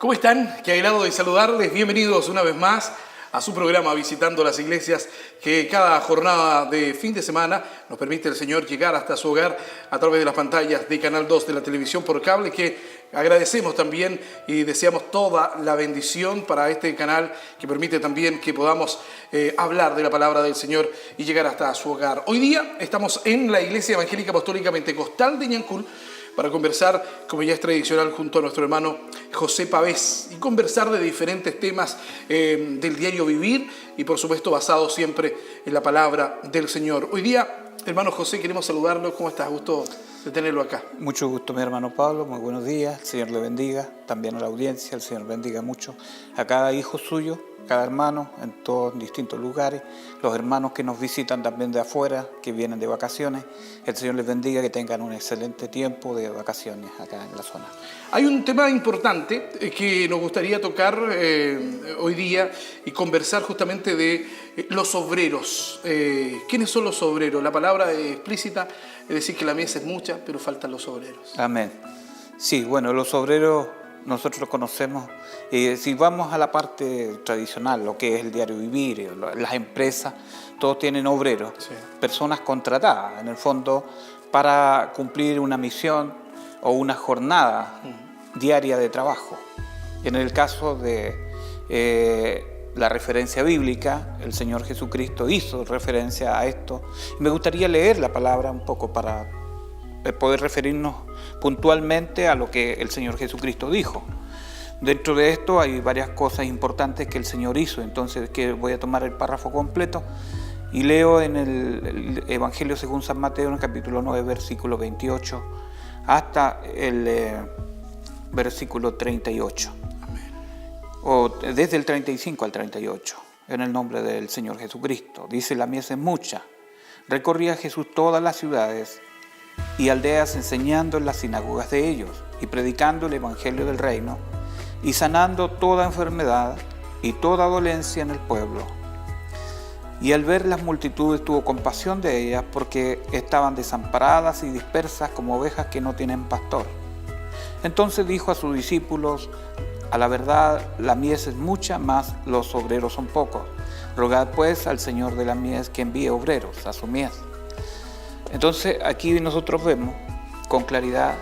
¿Cómo están? Qué agrado de saludarles. Bienvenidos una vez más a su programa Visitando las Iglesias, que cada jornada de fin de semana nos permite el Señor llegar hasta su hogar a través de las pantallas de Canal 2 de la televisión por cable, que agradecemos también y deseamos toda la bendición para este canal que permite también que podamos hablar de la palabra del Señor y llegar hasta su hogar. Hoy día estamos en la Iglesia Evangélica Apostólica Pentecostal de Ñancul para conversar, como ya es tradicional, junto a nuestro hermano José Pavés, y conversar de diferentes temas del diario vivir y por supuesto basado siempre en la palabra del Señor. Hoy día, hermano José, queremos saludarlo. ¿Cómo estás? Gusto de tenerlo acá. Mucho gusto, mi hermano Pablo. Muy buenos días. El Señor le bendiga. También a la audiencia. El Señor bendiga mucho a cada hijo suyo, cada hermano en todos distintos lugares. Los hermanos que nos visitan también de afuera, que vienen de vacaciones. El Señor les bendiga, que tengan un excelente tiempo de vacaciones acá en la zona. Hay un tema importante que nos gustaría tocar hoy día y conversar justamente de los obreros. ¿Quiénes son los obreros? La palabra es explícita, es decir, que la mies es mucha, pero faltan los obreros. Amén. Sí, bueno, los obreros nosotros los conocemos. Si vamos a la parte tradicional, lo que es el diario vivir, las empresas, todos tienen obreros, sí, personas contratadas, en el fondo, para cumplir una misión o una jornada diaria de trabajo. En el caso de la referencia bíblica, el Señor Jesucristo hizo referencia a esto. Me gustaría leer la palabra un poco para poder referirnos puntualmente a lo que el Señor Jesucristo dijo. Dentro de esto hay varias cosas importantes que el Señor hizo, entonces que voy a tomar el párrafo completo y leo en el Evangelio según San Mateo, en el capítulo 9, versículo 28, hasta el versículo 38. Amén. O desde el 35 al 38, en el nombre del Señor Jesucristo. Dice: la mies es mucha. Recorría Jesús todas las ciudades y aldeas, enseñando en las sinagogas de ellos y predicando el evangelio del reino y sanando toda enfermedad y toda dolencia en el pueblo. Y al ver las multitudes tuvo compasión de ellas, porque estaban desamparadas y dispersas como ovejas que no tienen pastor. Entonces dijo a sus discípulos: a la verdad la mies es mucha, mas los obreros son pocos. Rogad pues al Señor de la mies que envíe obreros a su mies. Entonces aquí nosotros vemos con claridad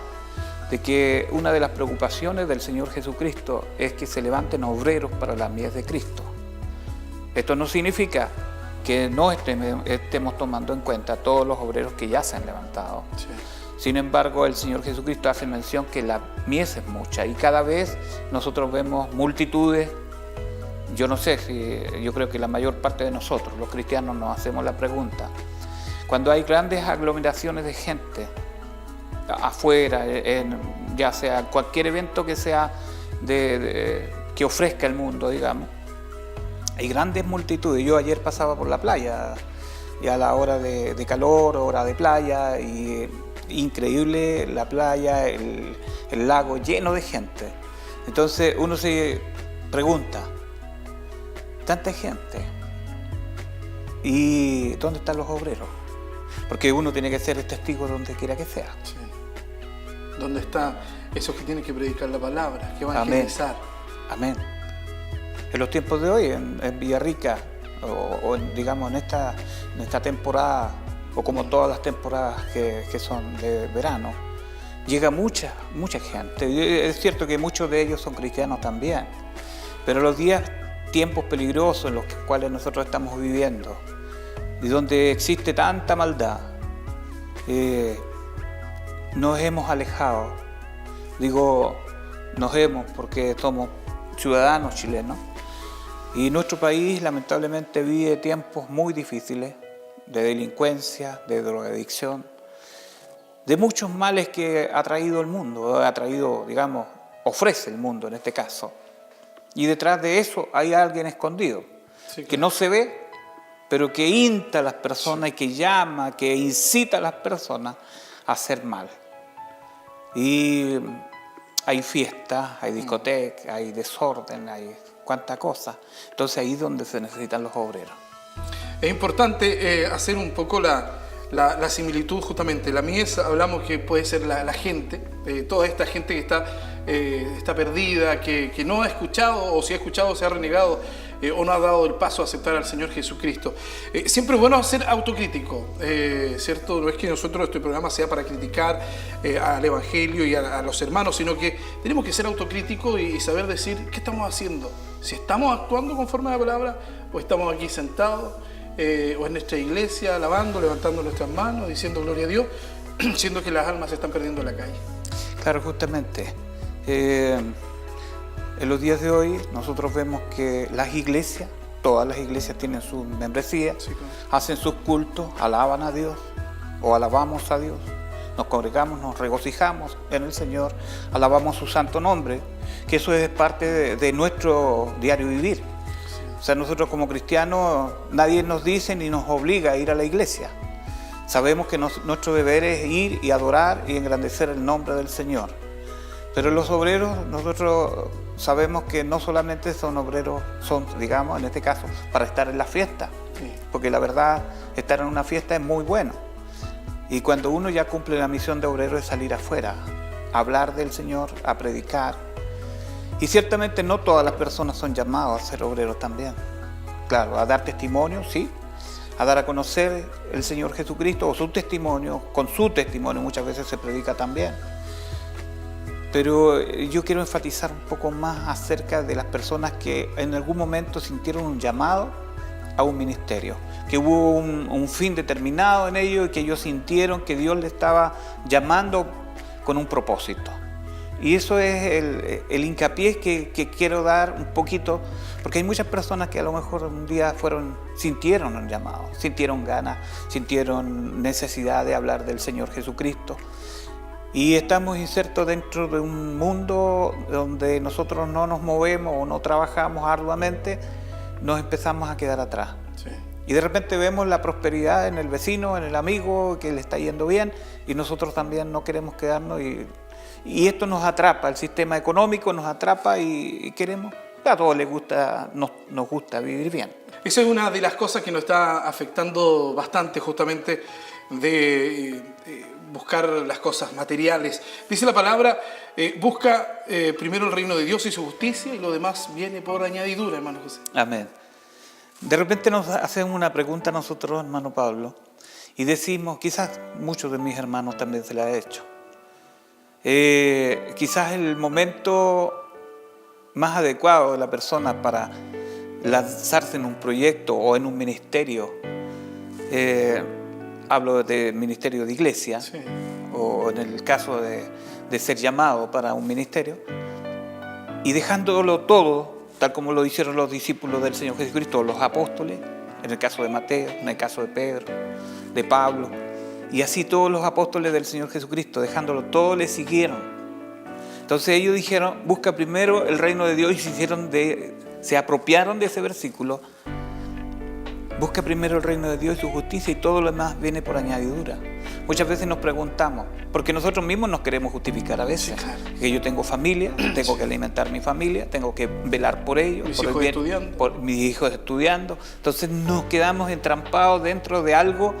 de que una de las preocupaciones del Señor Jesucristo es que se levanten obreros para la mies de Cristo. Esto no significa que no estemos tomando en cuenta todos los obreros que ya se han levantado. Sí. Sin embargo, el Señor Jesucristo hace mención que la mies es mucha y cada vez nosotros vemos multitudes. Yo no sé, yo creo que la mayor parte de nosotros, los cristianos, nos hacemos la pregunta: cuando hay grandes aglomeraciones de gente afuera, ya sea cualquier evento que sea que ofrezca el mundo, digamos, hay grandes multitudes. Yo ayer pasaba por la playa, y a la hora de calor, hora de playa, y increíble la playa, el lago lleno de gente. Entonces uno se pregunta: tanta gente, ¿y dónde están los obreros? Porque uno tiene que ser testigo donde quiera que sea. Sí. ¿Dónde están esos que tienen que predicar la palabra, que van a evangelizar? Amén. En los tiempos de hoy, en Villarrica, digamos en esta temporada, o como todas las temporadas que son de verano, llega mucha gente. Es cierto que muchos de ellos son cristianos también, pero los tiempos peligrosos en los cuales nosotros estamos viviendo, y donde existe tanta maldad, nos hemos alejado. Digo, porque somos ciudadanos chilenos, y nuestro país lamentablemente vive tiempos muy difíciles de delincuencia, de drogadicción, de muchos males que ha traído el mundo, ofrece el mundo en este caso. Y detrás de eso hay alguien escondido, sí, claro, que no se ve, pero que insta a las personas, sí, y que llama, que incita a las personas a hacer mal. Y hay fiestas, hay discotecas, hay desorden, hay cuánta cosa. Entonces ahí es donde se necesitan los obreros. Es importante hacer un poco la similitud justamente. La mies, hablamos que puede ser la gente, toda esta gente que está está perdida, que no ha escuchado, o si ha escuchado se ha renegado, o no ha dado el paso a aceptar al Señor Jesucristo. Siempre es bueno ser autocrítico, ¿cierto? No es que nosotros, este programa sea para criticar al Evangelio y a los hermanos, sino que tenemos que ser autocríticos y saber decir qué estamos haciendo. Si estamos actuando conforme a la palabra, o estamos aquí sentados, o en nuestra iglesia, alabando, levantando nuestras manos, diciendo gloria a Dios, siendo que las almas se están perdiendo en la calle. Claro, justamente. En los días de hoy nosotros vemos que las iglesias, todas las iglesias tienen su membresía, sí, claro. Hacen sus cultos, alaban a Dios o alabamos a Dios, nos congregamos, nos regocijamos en el Señor, alabamos su santo nombre, que eso es parte de nuestro diario vivir. Sí. O sea, nosotros como cristianos, nadie nos dice ni nos obliga a ir a la iglesia. Sabemos que nuestro deber es ir y adorar y engrandecer el nombre del Señor. Pero los obreros, nosotros sabemos que no solamente son obreros, son, digamos, en este caso, para estar en la fiesta. Sí. Porque la verdad, estar en una fiesta es muy bueno. Y cuando uno ya cumple la misión de obrero es salir afuera, a hablar del Señor, a predicar. Y ciertamente no todas las personas son llamadas a ser obreros también. Claro, a dar testimonio, sí. A dar a conocer el Señor Jesucristo o su testimonio, con su testimonio muchas veces se predica también. Pero yo quiero enfatizar un poco más acerca de las personas que en algún momento sintieron un llamado a un ministerio, que hubo un fin determinado en ello y que ellos sintieron que Dios les estaba llamando con un propósito. Y eso es el hincapié que quiero dar un poquito, porque hay muchas personas que a lo mejor un día sintieron un llamado, sintieron ganas, sintieron necesidad de hablar del Señor Jesucristo. Y estamos insertos dentro de un mundo donde nosotros no nos movemos o no trabajamos arduamente, nos empezamos a quedar atrás. Sí. Y de repente vemos la prosperidad en el vecino, en el amigo, que le está yendo bien, y nosotros también no queremos quedarnos. Y esto nos atrapa, el sistema económico nos atrapa y queremos, a todos les gusta, nos gusta vivir bien. Esa es una de las cosas que nos está afectando bastante, justamente, de buscar las cosas materiales. Dice la palabra, busca primero el reino de Dios y su justicia, y lo demás viene por añadidura, hermano José. Amén. De repente nos hacen una pregunta a nosotros, hermano Pablo, y decimos, quizás muchos de mis hermanos también se la han hecho, quizás el momento más adecuado de la persona para lanzarse en un proyecto o en un ministerio, hablo de ministerio de iglesia, sí, o en el caso de ser llamado para un ministerio, y dejándolo todo, tal como lo hicieron los discípulos del Señor Jesucristo, los apóstoles, en el caso de Mateo, en el caso de Pedro, de Pablo, y así todos los apóstoles del Señor Jesucristo, dejándolo todo, le siguieron. Entonces ellos dijeron, busca primero el reino de Dios, y se apropiaron de ese versículo. Busca primero el reino de Dios y su justicia, y todo lo demás viene por añadidura. Muchas veces nos preguntamos, porque nosotros mismos nos queremos justificar a veces. Sí, claro. Que yo tengo familia, tengo que alimentar mi familia, tengo que velar por ellos, por mis hijos estudiando. Entonces nos quedamos entrampados dentro de algo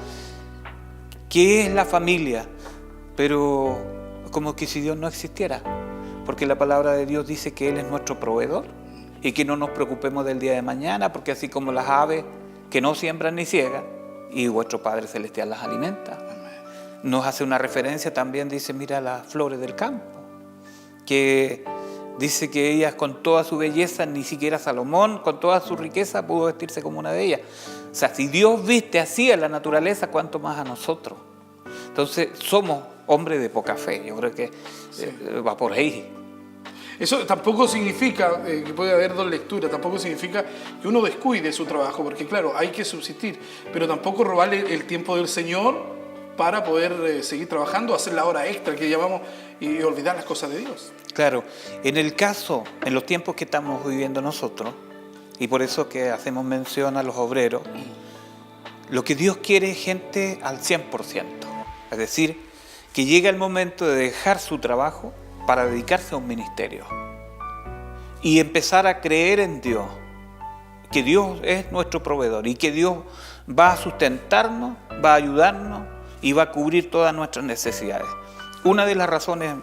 que es la familia, pero como que si Dios no existiera. Porque la palabra de Dios dice que Él es nuestro proveedor y que no nos preocupemos del día de mañana, porque así como las aves que no siembran ni ciegan, y vuestro Padre Celestial las alimenta. Nos hace una referencia también, dice, mira las flores del campo, que dice que ellas con toda su belleza, ni siquiera Salomón con toda su riqueza pudo vestirse como una de ellas. O sea, si Dios viste así a la naturaleza, ¿cuánto más a nosotros? Entonces somos hombres de poca fe, yo creo que sí, va por ahí. Eso tampoco significa, que puede haber dos lecturas, tampoco significa que uno descuide su trabajo, porque claro, hay que subsistir, pero tampoco robarle el tiempo del Señor para poder seguir trabajando, hacer la hora extra que llamamos y olvidar las cosas de Dios. Claro, en el caso, en los tiempos que estamos viviendo nosotros, y por eso que hacemos mención a los obreros, lo que Dios quiere es gente al 100%, es decir, que llega el momento de dejar su trabajo para dedicarse a un ministerio y empezar a creer en Dios, que Dios es nuestro proveedor y que Dios va a sustentarnos, va a ayudarnos y va a cubrir todas nuestras necesidades. Una de las razones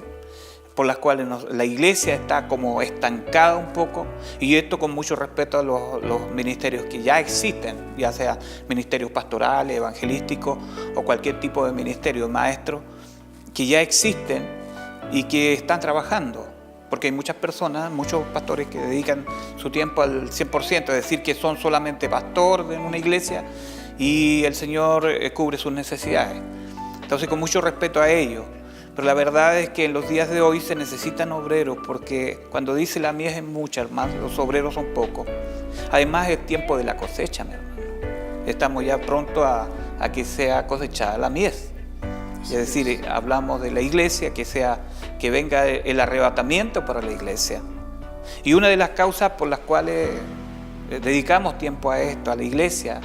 por las cuales la iglesia está como estancada un poco, y esto con mucho respeto a los ministerios que ya existen, ya sea ministerios pastorales, evangelísticos o cualquier tipo de ministerio, maestros, que ya existen y que están trabajando. Porque hay muchas personas, muchos pastores que dedican su tiempo al 100%, es decir, que son solamente pastor de una iglesia y el Señor cubre sus necesidades. Entonces, con mucho respeto a ellos. Pero la verdad es que en los días de hoy se necesitan obreros, porque cuando dice la mies es mucha, hermano, los obreros son pocos. Además es tiempo de la cosecha, mi hermano. Estamos ya pronto a que sea cosechada la mies. Es decir, hablamos de la iglesia, que venga el arrebatamiento para la iglesia. Y una de las causas por las cuales dedicamos tiempo a esto, a la iglesia,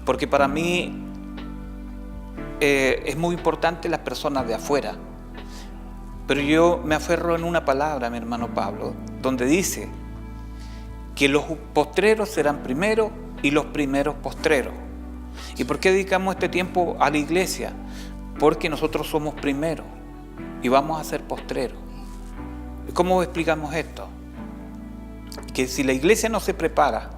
porque para mí es muy importante las personas de afuera. Pero yo me aferro en una palabra, mi hermano Pablo, donde dice que los postreros serán primeros y los primeros postreros. ¿Y por qué dedicamos este tiempo a la iglesia? Porque nosotros somos primeros y vamos a ser postreros. ¿Cómo explicamos esto? Que si la iglesia no se prepara,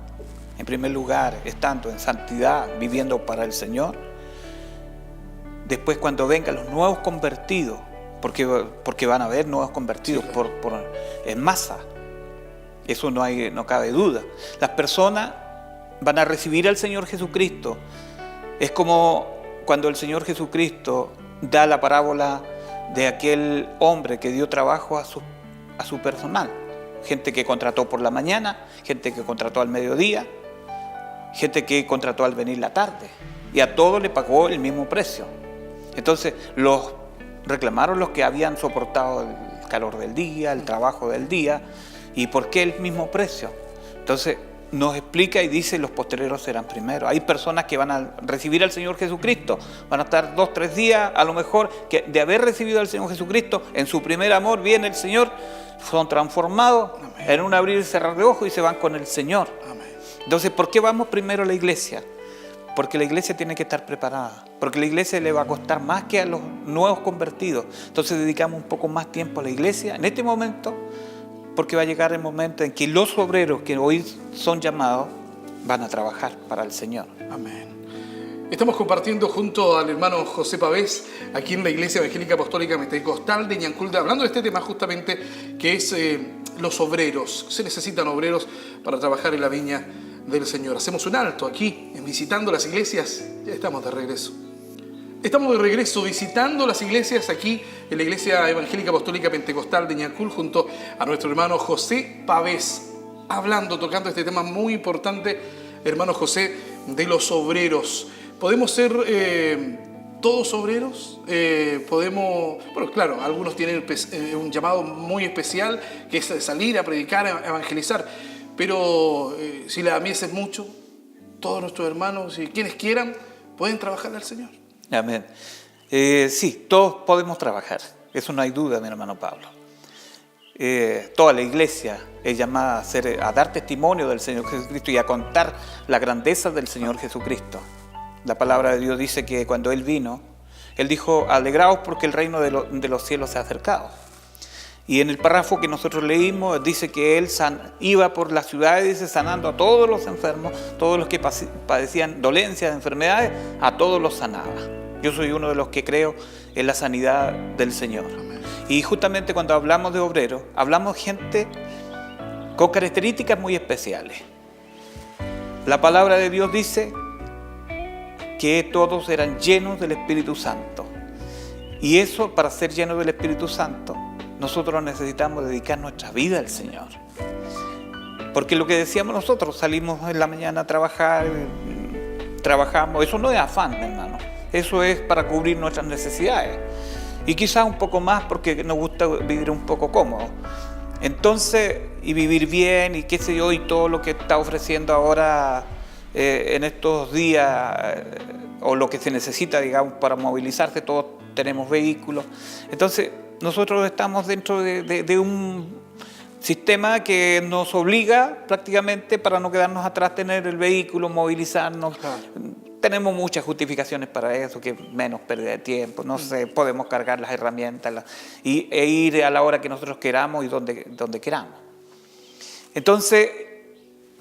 en primer lugar, estando en santidad, viviendo para el Señor, después cuando vengan los nuevos convertidos, porque van a haber nuevos convertidos en masa, eso no cabe duda. Las personas van a recibir al Señor Jesucristo. Es como cuando el Señor Jesucristo da la parábola de aquel hombre que dio trabajo a su personal. Gente que contrató por la mañana, gente que contrató al mediodía, gente que contrató al venir la tarde. Y a todos le pagó el mismo precio. Entonces reclamaron los que habían soportado el calor del día, el trabajo del día. ¿Y por qué el mismo precio? Entonces nos explica y dice: los postreros serán primeros. Hay personas que van a recibir al Señor Jesucristo, van a estar 2, 3 días, a lo mejor, que de haber recibido al Señor Jesucristo, en su primer amor viene el Señor, son transformados. Amén. En un abrir y cerrar de ojos y se van con el Señor. Amén. Entonces, ¿por qué vamos primero a la iglesia? Porque la iglesia tiene que estar preparada, porque la iglesia le va a costar más que a los nuevos convertidos. Entonces dedicamos un poco más tiempo a la iglesia en este momento, porque va a llegar el momento en que los obreros que hoy son llamados van a trabajar para el Señor. Amén. Estamos compartiendo junto al hermano José Pavés, aquí en la Iglesia Evangélica Apostólica Pentecostal de Ñancul, hablando de este tema justamente, que es los obreros. Se necesitan obreros para trabajar en la viña del Señor. Hacemos un alto aquí, en Visitando las Iglesias. Ya estamos de regreso. Estamos de regreso visitando las iglesias aquí en la Iglesia Evangélica Apostólica Pentecostal de Ñancul junto a nuestro hermano José Pavés, tocando este tema muy importante, hermano José, de los obreros. ¿Podemos ser todos obreros? Bueno, claro, algunos tienen un llamado muy especial, que es salir a predicar, a evangelizar, pero si la mies es mucho, todos nuestros hermanos y quienes quieran pueden trabajar al Señor. Amén. Sí, todos podemos trabajar, eso no hay duda, mi hermano Pablo. Toda la iglesia es llamada a dar testimonio del Señor Jesucristo y a contar la grandeza del Señor Jesucristo. La palabra de Dios dice que cuando Él vino, Él dijo: alegraos porque el reino de los cielos se ha acercado. Y en el párrafo que nosotros leímos dice que Él iba por las ciudades, dice, sanando a todos los enfermos, todos los que padecían dolencias, enfermedades, a todos los sanaba. Yo soy uno de los que creo en la sanidad del Señor. Amén. Y justamente cuando hablamos de obreros, hablamos de gente con características muy especiales. La palabra de Dios dice que todos eran llenos del Espíritu Santo. Y eso, para ser llenos del Espíritu Santo, nosotros necesitamos dedicar nuestra vida al Señor. Porque lo que decíamos nosotros, salimos en la mañana a trabajar, trabajamos, eso no es afán, hermano. Eso es para cubrir nuestras necesidades. Y quizás un poco más porque nos gusta vivir un poco cómodo. Entonces, y vivir bien y qué sé yo, y todo lo que está ofreciendo ahora en estos días, o lo que se necesita, digamos, para movilizarse, todos tenemos vehículos. Entonces, nosotros estamos dentro de un sistema que nos obliga prácticamente, para no quedarnos atrás, tener el vehículo, movilizarnos. Claro. tenemos muchas justificaciones para eso, que menos pérdida de tiempo, no sé, podemos cargar las herramientas e ir a la hora que nosotros queramos y donde queramos. Entonces,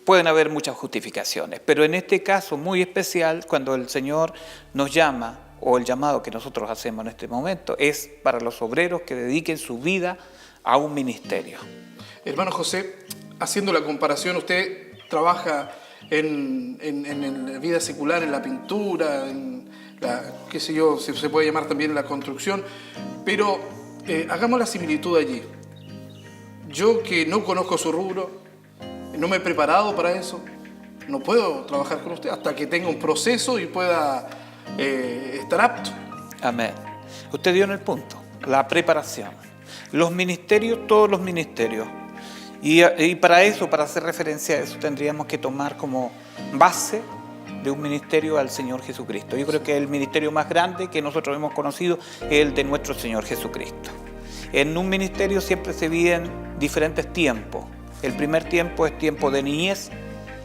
pueden haber muchas justificaciones, pero en este caso muy especial, cuando el Señor nos llama, o el llamado que nosotros hacemos en este momento, es para los obreros que dediquen su vida a un ministerio. Hermano José, haciendo la comparación, usted trabaja en la vida secular, en la pintura, en la, qué sé yo, se puede llamar también la construcción, pero hagamos la similitud allí. Yo que no conozco su rubro, no me he preparado para eso, no puedo trabajar con usted hasta que tenga un proceso y pueda estar apto. Amén. Usted dio en el punto, la preparación. Los ministerios, todos los ministerios. Y para eso, para hacer referencia a eso, tendríamos que tomar como base de un ministerio al Señor Jesucristo. Yo creo que el ministerio más grande que nosotros hemos conocido es el de nuestro Señor Jesucristo. En un ministerio siempre se viven diferentes tiempos. El primer tiempo es tiempo de niñez,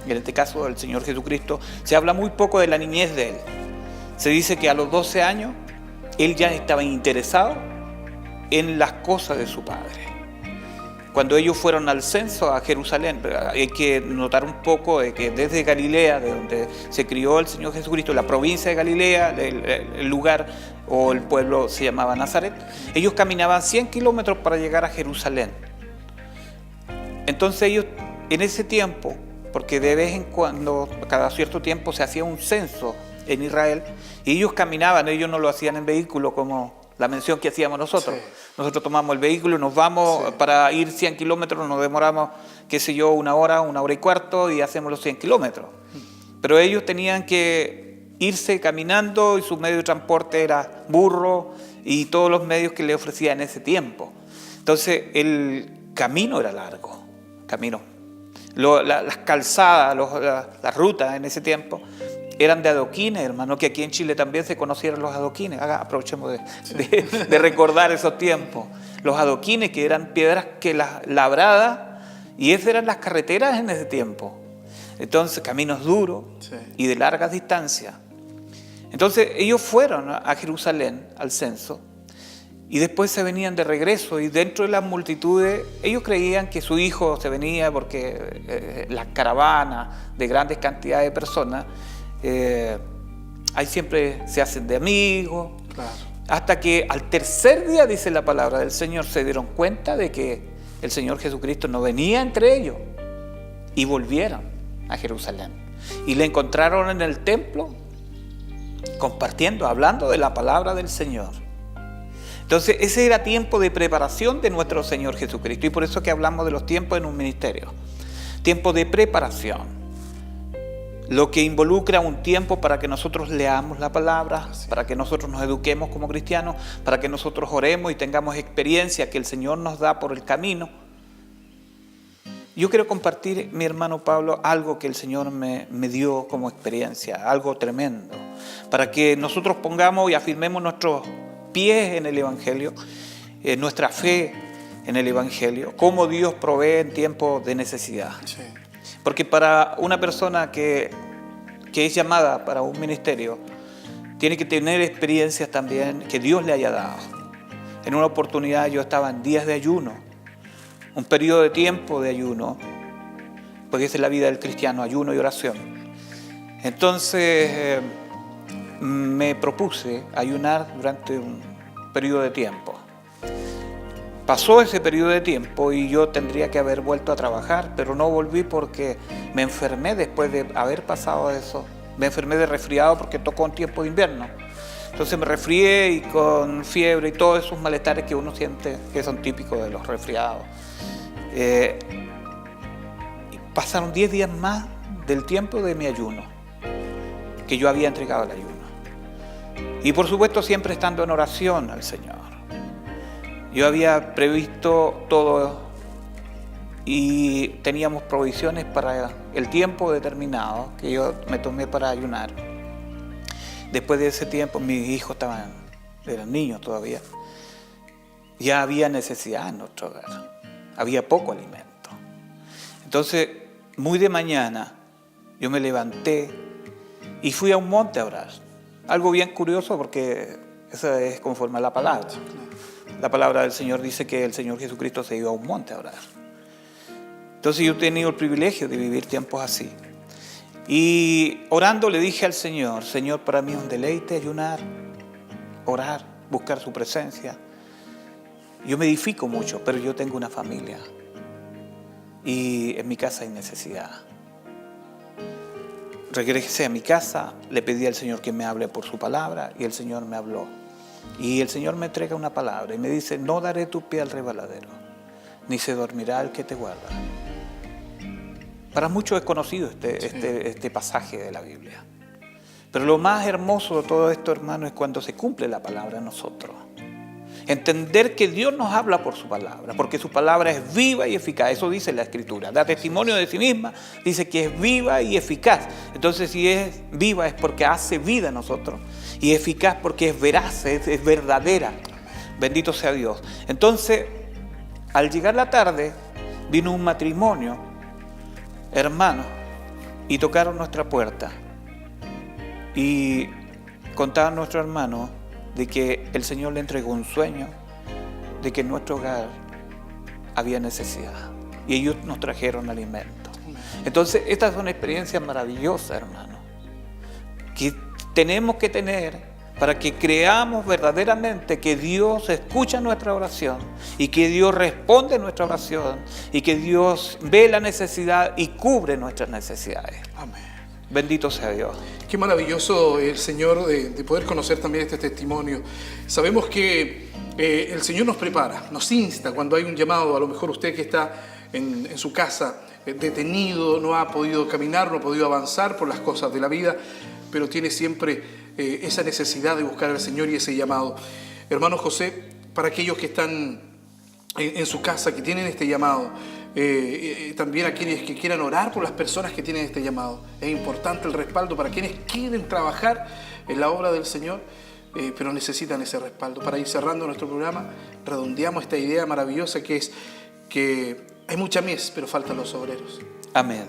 y en este caso del Señor Jesucristo se habla muy poco de la niñez de Él. Se dice que a los 12 años Él ya estaba interesado en las cosas de su Padre. Cuando ellos fueron al censo a Jerusalén, hay que notar un poco de que desde Galilea, de donde se crió el Señor Jesucristo, la provincia de Galilea, el lugar o el pueblo se llamaba Nazaret, ellos caminaban 100 kilómetros para llegar a Jerusalén. Entonces ellos, en ese tiempo, porque de vez en cuando, cada cierto tiempo se hacía un censo en Israel, y ellos caminaban, ellos no lo hacían en vehículo como la mención que hacíamos nosotros. Sí. Nosotros tomamos el vehículo y nos vamos, sí, para ir 100 kilómetros, nos demoramos, qué sé yo, una hora y cuarto y hacemos los 100 kilómetros. Pero ellos tenían que irse caminando y su medio de transporte era burro y todos los medios que le ofrecían en ese tiempo. Entonces el camino era largo. Las calzadas, las rutas en ese tiempo eran de adoquines, hermano, que aquí en Chile también se conocieron los adoquines. Aprovechemos de recordar esos tiempos. Los adoquines, que eran piedras que las labradas, y esas eran las carreteras en ese tiempo. Entonces, caminos duros, sí, y de largas distancias. Entonces, ellos fueron a Jerusalén al censo, y después se venían de regreso, y dentro de las multitudes, ellos creían que su hijo se venía porque las caravanas de grandes cantidades de personas, ahí siempre se hacen de amigos, claro, hasta que al tercer día, dice la palabra del Señor, se dieron cuenta de que el Señor Jesucristo no venía entre ellos, y volvieron a Jerusalén, y le encontraron en el templo, compartiendo, hablando de la palabra del Señor. Entonces, ese era tiempo de preparación de nuestro Señor Jesucristo. Y por eso que hablamos de los tiempos en un ministerio. Tiempo de preparación. Lo que involucra un tiempo para que nosotros leamos la palabra, para que nosotros nos eduquemos como cristianos, para que nosotros oremos y tengamos experiencia que el Señor nos da por el camino. Yo quiero compartir, mi hermano Pablo, algo que el Señor me dio como experiencia, algo tremendo, para que nosotros pongamos y afirmemos nuestros pies en el Evangelio, nuestra fe en el Evangelio, cómo Dios provee en tiempos de necesidad. Sí. Porque para una persona que es llamada para un ministerio, tiene que tener experiencias también que Dios le haya dado. En una oportunidad yo estaba en días de ayuno, un periodo de tiempo de ayuno, porque esa es la vida del cristiano, ayuno y oración. Entonces me propuse ayunar durante un periodo de tiempo. Pasó ese periodo de tiempo y yo tendría que haber vuelto a trabajar, pero no volví porque me enfermé después de haber pasado eso. Me enfermé de resfriado porque tocó un tiempo de invierno. Entonces me resfrié y con fiebre y todos esos malestares que uno siente que son típicos de los resfriados. Pasaron 10 días más del tiempo de mi ayuno, que yo había entregado el ayuno. Y por supuesto siempre estando en oración al Señor. Yo había previsto todo y teníamos provisiones para el tiempo determinado que yo me tomé para ayunar. Después de ese tiempo mis hijos eran niños todavía. Ya había necesidad en nuestro hogar. Había poco alimento. Entonces, muy de mañana, yo me levanté y fui a un monte a orar. Algo bien curioso porque eso es conforme a la palabra. La palabra del Señor dice que el Señor Jesucristo se iba a un monte a orar. Entonces yo he tenido el privilegio de vivir tiempos así. Y orando le dije al Señor, Señor, para mí es un deleite ayunar, orar, buscar su presencia. Yo me edifico mucho, pero yo tengo una familia y en mi casa hay necesidad. Regresé a mi casa, le pedí al Señor que me hable por su palabra y el Señor me habló. Y el Señor me entrega una palabra y me dice, no daré tu pie al resbaladero, ni se dormirá el que te guarda. Para muchos es conocido este pasaje de la Biblia. Pero lo más hermoso de todo esto, hermano, es cuando se cumple la palabra en nosotros. Entender que Dios nos habla por su palabra, porque su palabra es viva y eficaz. Eso dice la Escritura. Da testimonio de sí misma, dice que es viva y eficaz. Entonces, si es viva es porque hace vida en nosotros. Y eficaz porque es veraz, es verdadera. Bendito sea Dios. Entonces, al llegar la tarde, vino un matrimonio, hermano, y tocaron nuestra puerta. Y contaban a nuestro hermano de que el Señor le entregó un sueño, de que en nuestro hogar había necesidad. Y ellos nos trajeron alimento. Entonces, estas son experiencias maravillosas, hermano, que tenemos que tener para que creamos verdaderamente que Dios escucha nuestra oración y que Dios responde nuestra oración y que Dios ve la necesidad y cubre nuestras necesidades. Amén. Bendito sea Dios. Qué maravilloso el Señor de poder conocer también este testimonio. Sabemos que el Señor nos prepara, nos insta cuando hay un llamado. A lo mejor usted que está en su casa detenido, no ha podido caminar, no ha podido avanzar por las cosas de la vida, pero tiene siempre esa necesidad de buscar al Señor y ese llamado. Hermano José, para aquellos que están en su casa, que tienen este llamado, también a quienes que quieran orar por las personas que tienen este llamado. Es importante el respaldo para quienes quieren trabajar en la obra del Señor, pero necesitan ese respaldo. Para ir cerrando nuestro programa, redondeamos esta idea maravillosa que es que hay mucha mies, pero faltan los obreros. Amén.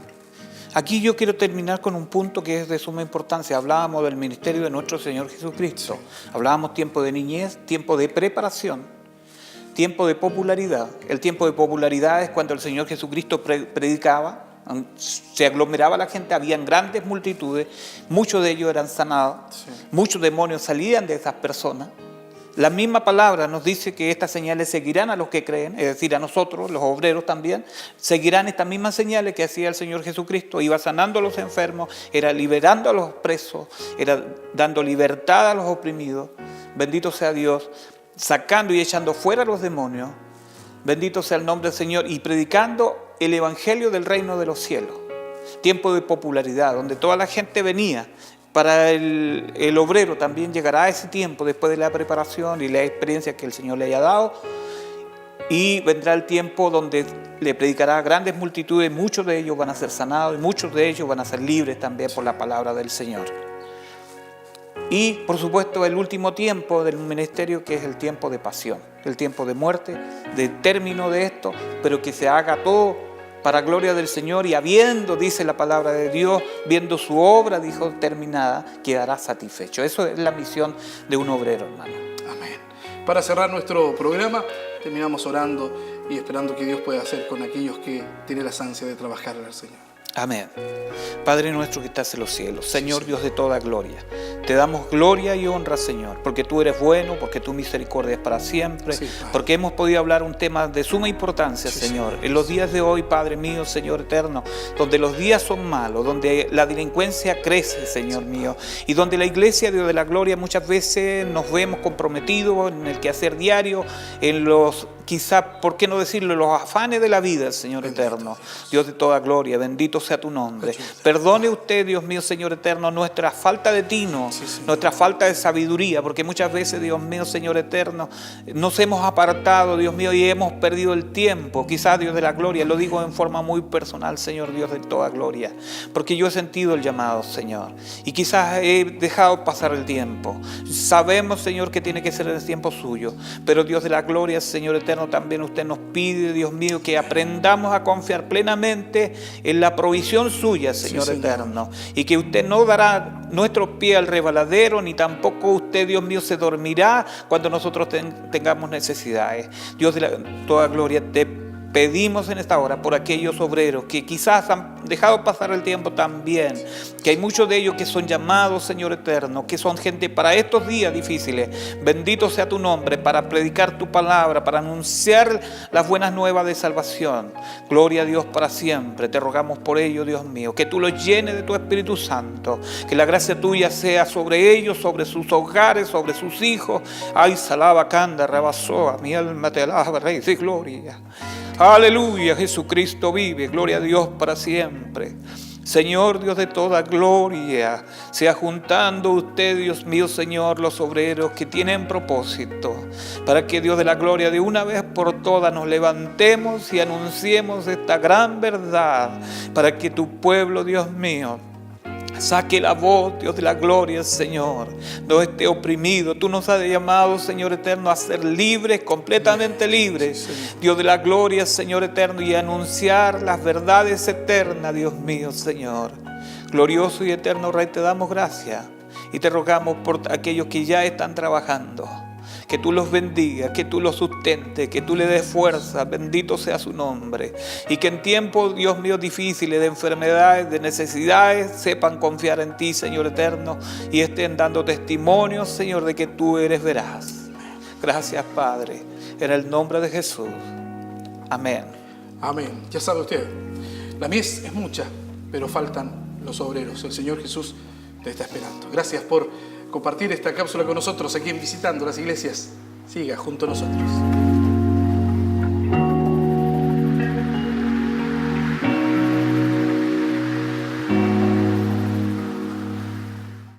Aquí yo quiero terminar con un punto que es de suma importancia. Hablábamos del ministerio de nuestro Señor Jesucristo. Hablábamos tiempo de niñez, tiempo de preparación, tiempo de popularidad. El tiempo de popularidad es cuando el Señor Jesucristo predicaba, se aglomeraba la gente, habían grandes multitudes, muchos de ellos eran sanados, muchos demonios salían de esas personas. La misma palabra nos dice que estas señales seguirán a los que creen, es decir, a nosotros, los obreros también, seguirán estas mismas señales que hacía el Señor Jesucristo. Iba sanando a los enfermos, era liberando a los presos, era dando libertad a los oprimidos. Bendito sea Dios, sacando y echando fuera a los demonios. Bendito sea el nombre del Señor y predicando el evangelio del reino de los cielos. Tiempo de popularidad, donde toda la gente venía. Para el obrero también llegará ese tiempo después de la preparación y la experiencia que el Señor le haya dado. Y vendrá el tiempo donde le predicará a grandes multitudes. Muchos de ellos van a ser sanados y muchos de ellos van a ser libres también por la palabra del Señor. Y por supuesto el último tiempo del ministerio, que es el tiempo de pasión, el tiempo de muerte, de término de esto, pero que se haga todo para gloria del Señor y habiendo, dice la palabra de Dios, viendo su obra, dijo, terminada, quedará satisfecho. Eso es la misión de un obrero, hermano. Amén. Para cerrar nuestro programa, terminamos orando y esperando que Dios pueda hacer con aquellos que tienen la ansia de trabajar al Señor. Amén. Padre nuestro que estás en los cielos, Señor Dios de toda gloria, te damos gloria y honra, Señor, porque tú eres bueno, porque tu misericordia es para siempre, porque hemos podido hablar un tema de suma importancia, Señor. En los días de hoy, Padre mío, Señor eterno, donde los días son malos, donde la delincuencia crece, Señor mío, y donde la iglesia, Dios de la gloria, muchas veces nos vemos comprometidos en el quehacer diario, en los, quizá, ¿por qué no decirlo?, los afanes de la vida, Señor eterno. Dios de toda gloria, bendito sea tu nombre. Perdone usted, Dios mío, Señor eterno, nuestra falta de tino, nuestra falta de sabiduría, porque muchas veces, Dios mío, Señor eterno, nos hemos apartado, Dios mío, y hemos perdido el tiempo. Quizás, Dios de la gloria, lo digo en forma muy personal, Señor Dios de toda gloria, porque yo he sentido el llamado, Señor, y quizás he dejado pasar el tiempo. Sabemos, Señor, que tiene que ser el tiempo suyo, pero Dios de la gloria, Señor eterno, Eterno, también usted nos pide, Dios mío, que aprendamos a confiar plenamente en la provisión suya, Señor, Señor Eterno. Y que usted no dará nuestro pie al resbaladero, ni tampoco usted, Dios mío, se dormirá cuando nosotros tengamos necesidades. Dios de toda gloria, te pedimos en esta hora por aquellos obreros que quizás han dejado pasar el tiempo también, que hay muchos de ellos que son llamados, Señor Eterno, que son gente para estos días difíciles. Bendito sea tu nombre para predicar tu palabra, para anunciar las buenas nuevas de salvación. Gloria a Dios para siempre. Te rogamos por ello, Dios mío, que tú los llenes de tu Espíritu Santo, que la gracia tuya sea sobre ellos, sobre sus hogares, sobre sus hijos. Ay, salaba, canda, rabasoa, mi alma te alaba, Rey de gloria. Aleluya, Jesucristo vive, gloria a Dios para siempre. Señor Dios de toda gloria, sea juntando usted, Dios mío, Señor, los obreros que tienen propósito, para que Dios de la gloria de una vez por todas nos levantemos y anunciemos esta gran verdad, para que tu pueblo, Dios mío, saque la voz, Dios de la gloria, Señor, no esté oprimido. Tú nos has llamado, Señor Eterno, a ser libres, completamente libres, Dios de la gloria, Señor Eterno, y anunciar las verdades eternas, Dios mío, Señor. Glorioso y eterno Rey, te damos gracias y te rogamos por aquellos que ya están trabajando. Que tú los bendigas, que tú los sustentes, que tú le des fuerza, bendito sea su nombre. Y que en tiempos, Dios mío, difíciles, de enfermedades, de necesidades, sepan confiar en ti, Señor Eterno, y estén dando testimonio, Señor, de que tú eres veraz. Gracias, Padre, en el nombre de Jesús. Amén. Amén. Ya sabe usted, la mies es mucha, pero faltan los obreros. El Señor Jesús te está esperando. Gracias por compartir esta cápsula con nosotros aquí en Visitando las Iglesias. Siga junto a nosotros.